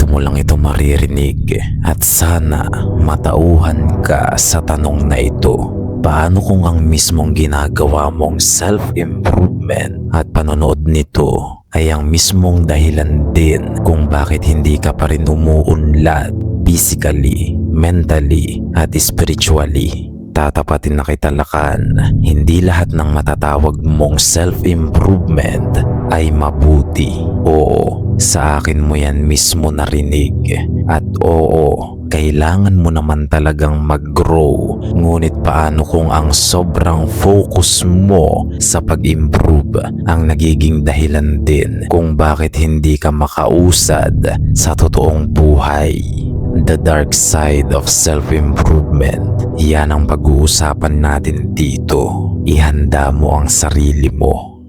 mo lang ito maririnig at sana matauhan ka sa tanong na ito. Paano kung ang mismong ginagawa mong self-improvement at panonood nito ay ang mismong dahilan din kung bakit hindi ka pa rin umuunlad physically, mentally at spiritually? Tatapatin na kita lakan, hindi lahat ng matatawag mong self-improvement ay mabuti. Oo, sa akin mo yan mismo narinig. At oo, kailangan mo naman talagang mag-grow. Ngunit paano kung ang sobrang focus mo sa pag-improve ang nagiging dahilan din kung bakit hindi ka makausad sa totoong buhay? The dark side of self-improvement. Yan ang pag-uusapan natin dito. Ihanda mo ang sarili mo.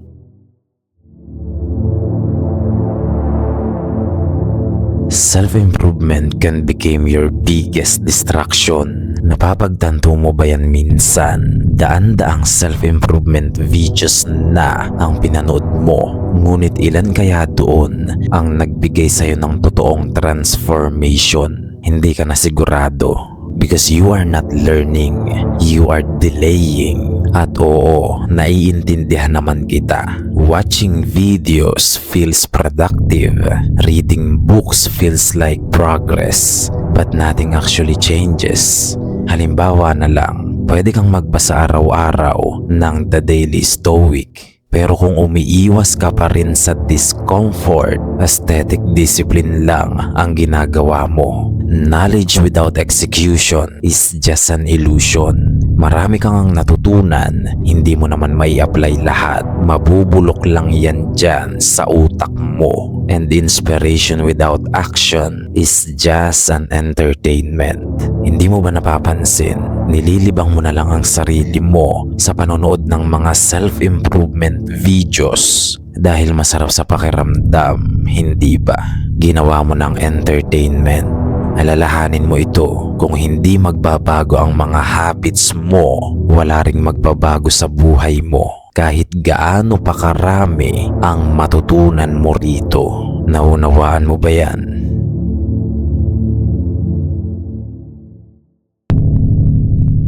Self-improvement can become your biggest distraction. Napapagtanto mo ba yan minsan? Daan-daang self-improvement videos na ang pinanood mo. Ngunit ilan kaya doon ang nagbigay sa'yo ng totoong transformation? Hindi ka na sigurado because you are not learning, you are delaying. At oo, naiintindihan naman kita. Watching videos feels productive. Reading books feels like progress. But nothing actually changes. Halimbawa na lang, pwede kang magbasa araw-araw ng The Daily Stoic. Pero kung umiiwas ka pa rin sa discomfort, aesthetic discipline lang ang ginagawa mo. Knowledge without execution is just an illusion. Marami kang natutunan, hindi mo naman may apply lahat. Mabubulok lang yan dyan sa utak mo. And inspiration without action is just an entertainment. Hindi mo ba napapansin? Nililibang mo na lang ang sarili mo sa panonood ng mga self-improvement videos dahil masarap sa pakiramdam, hindi ba? Ginawa mo ng entertainment. Alalahanin mo ito, kung hindi magbabago ang mga habits mo, wala ring magbabago sa buhay mo. Kahit gaano pa karami ang matutunan mo rito. Naunawaan mo ba yan?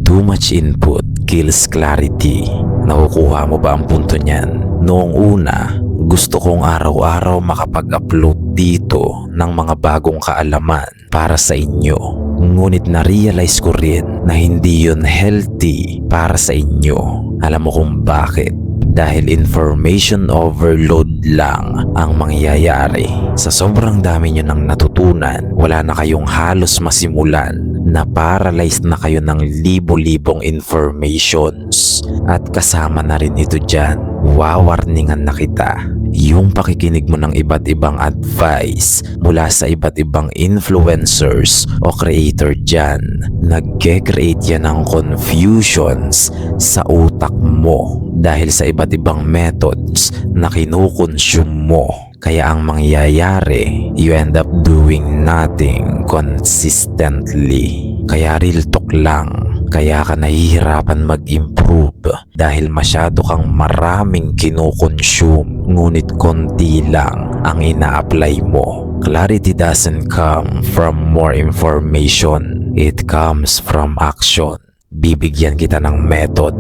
Too much input kills clarity. Nakukuha mo ba ang punto niyan? Noong una, gusto kong araw-araw makapag-upload dito ng mga bagong kaalaman para sa inyo. Ngunit na-realize ko rin na hindi yun healthy para sa inyo. Alam mo kung bakit? Dahil information overload lang ang mangyayari. Sa sobrang dami nyo nang natutunan, wala na kayong halos masimulan. Na-paralyzed na kayo ng libo-libong informations. At kasama na rin ito dyan, wawarningan na kita. Yung pakikinig mo ng iba't ibang advice mula sa iba't ibang influencers o creator dyan, nagke-create yan ng confusions sa utak mo dahil sa iba't ibang methods na kinukonsume mo. Kaya ang mangyayari, you end up doing nothing consistently. Kaya real talk lang, kaya ka nahihirapan mag-improve dahil masyado kang maraming kinukonsume, ngunit konti lang ang ina-apply mo. Clarity doesn't come from more information, it comes from action. Bibigyan kita ng method.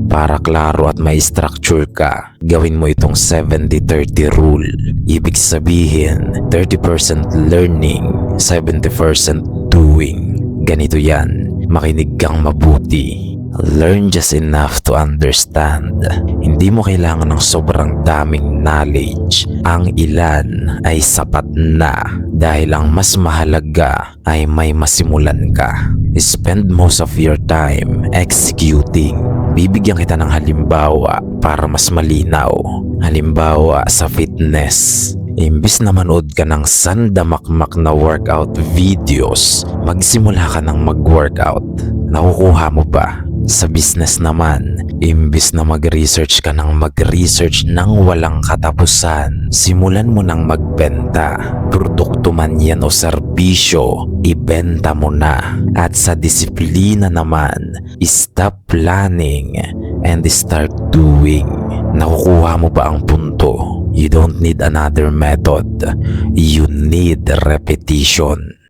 Para klaro at may structure ka, gawin mo itong 70-30 rule. Ibig sabihin, 30% learning, 70% doing. Ganito yan, makinig kang mabuti. Learn just enough to understand. Hindi mo kailangan ng sobrang daming knowledge. Ang ilan ay sapat na dahil ang mas mahalaga ay may masimulan ka. Spend most of your time executing. Bibigyan kita ng halimbawa para mas malinaw. Halimbawa sa fitness. Imbis na manood ka ng sandamakmak na workout videos, magsimula ka ng mag-workout. Nakukuha mo ba? Sa business naman, imbis na mag-research ka ng mag-research ng walang katapusan, simulan mo nang magbenta. Produkto man yan o serbisyo, ibenta mo na. At sa disiplina naman, stop planning and start doing. Nakukuha mo ba ang punto? You don't need another method. You need repetition.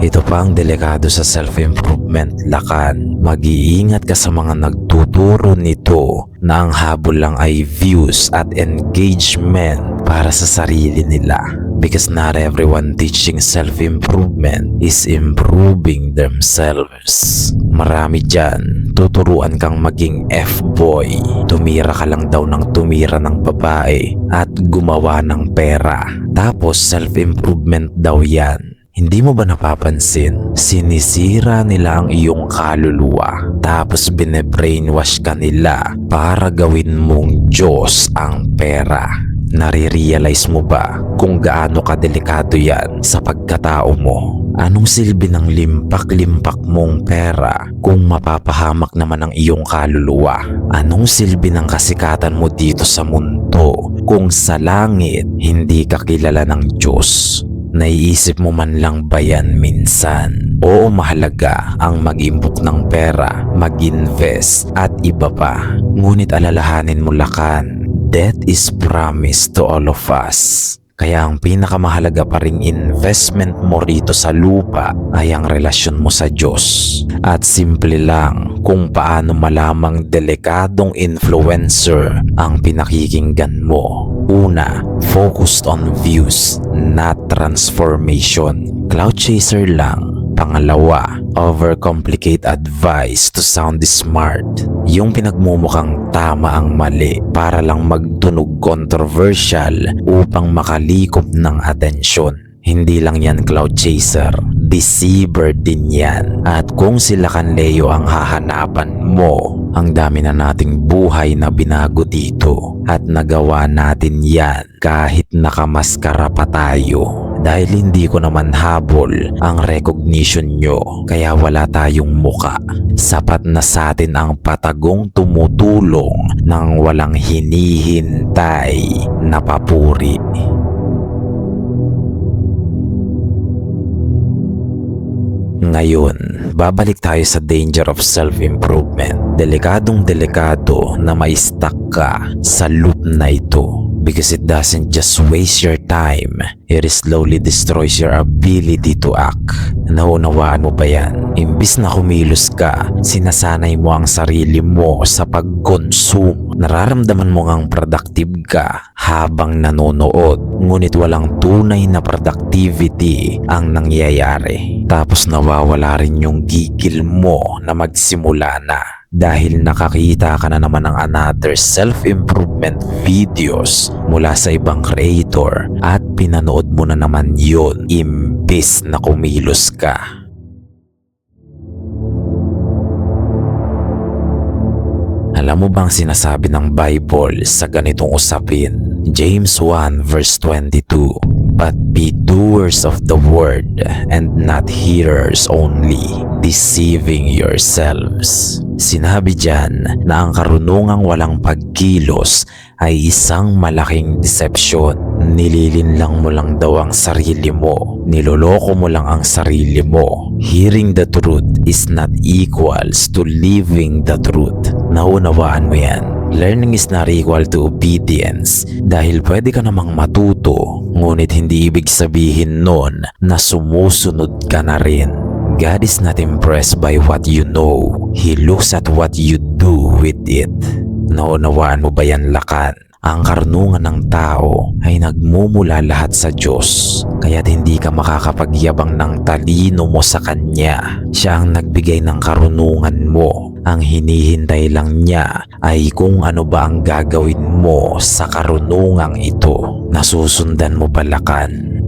Ito pa ang delikado sa self-improvement, lakan. Mag-iingat ka sa mga nagtuturo nito na ang habol lang ay views at engagement para sa sarili nila. Because not everyone teaching self-improvement is improving themselves. Marami dyan, tuturuan kang maging F-boy. Tumira ka lang daw ng tumira ng babae at gumawa ng pera. Tapos self-improvement daw yan. Hindi mo ba napapansin? Sinisira nila ang iyong kaluluwa. Tapos bine-brainwash ka nila para gawin mong Diyos ang pera. Nare-realize mo ba kung gaano kadelikado yan sa pagkatao mo? Anong silbi ng limpak-limpak mong pera kung mapapahamak naman ang iyong kaluluwa? Anong silbi ng kasikatan mo dito sa mundo kung sa langit hindi ka kilala ng Diyos? Naiisip mo man lang ba yan minsan? Oo, mahalaga ang mag-imbok ng pera, mag-invest at iba pa. Ngunit alalahanin mo, lakan, death is promised to all of us. Kaya ang pinakamahalaga pa ring investment mo rito sa lupa ay ang relasyon mo sa Diyos. At simple lang kung paano malamang delikadong influencer ang pinakikinggan mo. Una, focused on views, not transformation. Cloud chaser lang. Pangalawa, overcomplicate advice to sound smart. Yung pinagmumukhang tama ang mali para lang magtunog controversial upang makalikop ng atensyon. Hindi lang yan cloud chaser, deceiver din yan. At kung sila Kanleo ang hahanapan mo, ang dami na nating buhay na binago dito at nagawa natin yan kahit nakamaskara pa tayo. Dahil hindi ko naman habol ang recognition nyo kaya wala tayong muka. Sapat na sa atin ang patagong tumutulong ng walang hinihintay na papuri. Ngayon, babalik tayo sa danger of self-improvement. Delikadong delikado na ma-stuck ka sa loop na ito. Because it doesn't just waste your time, it slowly destroys your ability to act. Naunawaan mo ba yan? Imbis na kumilos ka, sinasanay mo ang sarili mo sa pag-consume. Nararamdaman mo ngang productive ka habang nanonood, ngunit walang tunay na productivity ang nangyayari. Tapos nawawala rin yung gigil mo na magsimula na. Dahil nakakita ka na naman ng another self-improvement videos mula sa ibang creator at pinanood mo na naman yun imbis na kumilos ka. Alam mo bang sinasabi ng Bible sa ganitong usapin? James 1 verse 22, "But be doers of the word and not hearers only, deceiving yourselves." Sinabi diyan na ang karunungang walang pagkilos ay isang malaking deception. Nililinlang mo lang daw ang sarili mo. Niloloko mo lang ang sarili mo. Hearing the truth is not equals to living the truth. Naunawaan mo yan. Learning is not equal to obedience dahil pwede ka namang matuto, ngunit hindi ibig sabihin nun na sumusunod ka na rin. God is not impressed by what you know. He looks at what you do with it. Naunawaan mo ba yan, lakan? Ang karunungan ng tao ay nagmumula lahat sa Diyos. Kaya't hindi ka makakapagyabang ng talino mo sa Kanya. Siya ang nagbigay ng karunungan mo. Ang hinihintay lang niya ay kung ano ba ang gagawin mo sa karunungang ito. Nasusundan mo ba, lakan?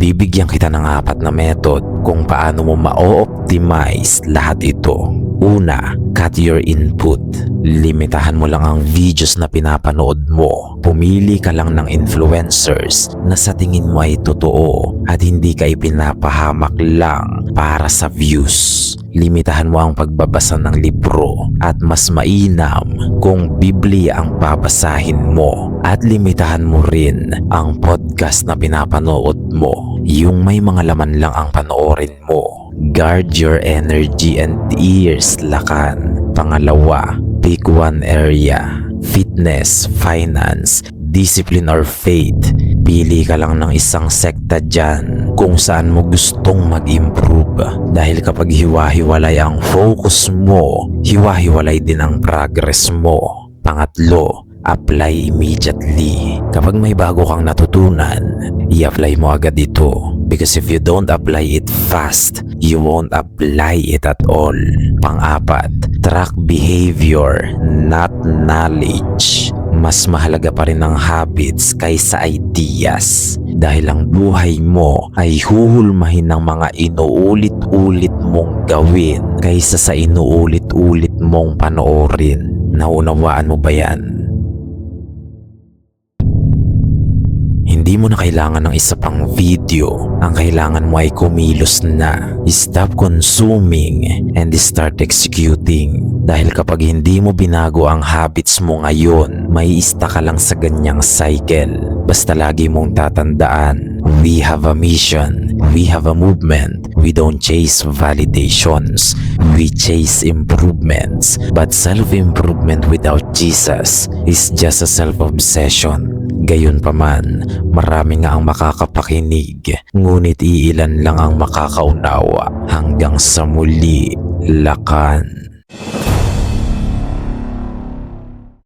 Bibigyan kita ng 4 na method kung paano mo ma-optimize lahat ito. Una, cut your input. Limitahan mo lang ang videos na pinapanood mo. Pumili ka lang ng influencers na sa tingin mo ay totoo at hindi ka ipinapahamak lang para sa views. Limitahan mo ang pagbabasa ng libro at mas mainam kung Biblia ang babasahin mo. At limitahan mo rin ang podcast na pinapanood mo. Yung may mga laman lang ang panoorin mo. Guard your energy and ears, lakan. Pangalawa, pick one area. Fitness, finance, discipline or faith. Pili ka lang ng isang sekta dyan kung saan mo gustong mag-improve. Dahil kapag hiwa-hiwalay ang focus mo, hiwa-hiwalay din ang progress mo. Pangatlo, apply immediately. Kapag may bago kang natutunan, i-apply mo agad ito. Because if you don't apply it fast, you won't apply it at all. Pang-apat, track behavior, not knowledge. Mas mahalaga pa rin ang habits kaysa ideas. Dahil ang buhay mo ay huhulmahin ng mga inuulit-ulit mong gawin kaysa sa inuulit-ulit mong panoorin. Naunawaan mo ba yan? Hindi mo na kailangan ng isa pang video. Ang kailangan mo ay kumilos na. Stop consuming and start executing. Dahil kapag hindi mo binago ang habits mo ngayon, may ista ka lang sa ganyang cycle. Basta lagi mong tatandaan, we have a mission, we have a movement. We don't chase validations, we chase improvements. But self-improvement without Jesus is just a self-obsession. Gayunpaman, marami nga ang makakapakinig, ngunit iilan lang ang makakaunawa. Hanggang sa muli, lakan.